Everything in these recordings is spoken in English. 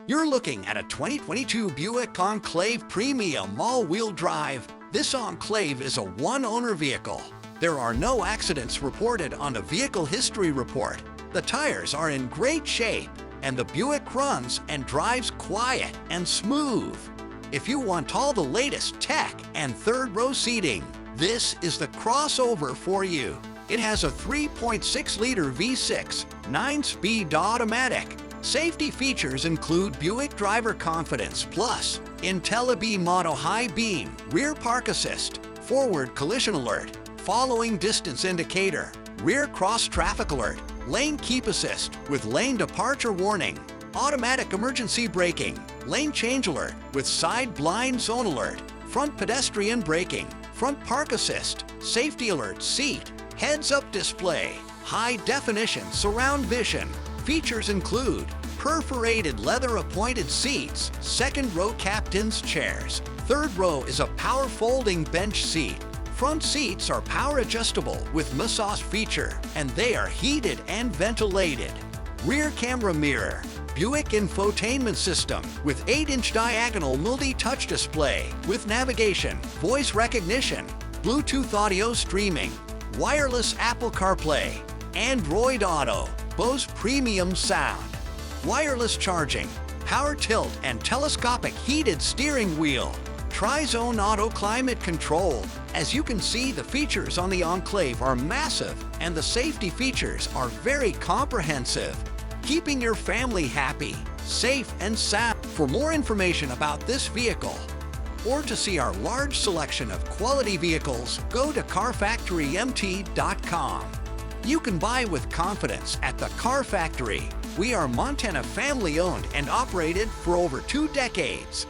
You're looking at a 2022 Buick Enclave Premium all-wheel drive. This Enclave is a one-owner vehicle. There are no accidents reported on the vehicle history report. The tires are in great shape, and the Buick runs and drives quiet and smooth. If you want all the latest tech and third-row seating, this is the crossover for you. It has a 3.6-liter V6, 9-speed automatic. Safety features include Buick Driver Confidence Plus, IntelliBeam Auto High Beam, Rear Park Assist, Forward Collision Alert, Following Distance Indicator, Rear Cross Traffic Alert, Lane Keep Assist with Lane Departure Warning, Automatic Emergency Braking, Lane Change Alert with Side Blind Zone Alert, Front Pedestrian Braking, Front Park Assist, Safety Alert Seat, Heads-Up Display, High Definition Surround Vision. Features include perforated leather-appointed seats, second-row captain's chairs. Third row is a power folding bench seat. Front seats are power adjustable with massage feature, and they are heated and ventilated. Rear camera mirror, Buick infotainment system with 8-inch diagonal multi-touch display with navigation, voice recognition, Bluetooth audio streaming, wireless Apple CarPlay, Android Auto, Bose Premium Sound, wireless charging, power tilt and telescopic heated steering wheel, Tri-Zone Auto Climate Control. As you can see, the features on the Enclave are massive and the safety features are very comprehensive, keeping your family happy, safe and sound. For more information about this vehicle, or to see our large selection of quality vehicles, go to carfactorymt.com. You can buy with confidence at the Car Factory. We are Montana family-owned and operated for over 2 decades.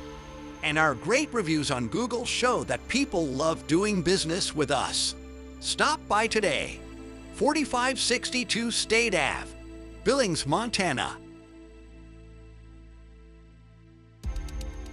And our great reviews on Google show that people love doing business with us. Stop by today. 4562 State Ave, Billings, Montana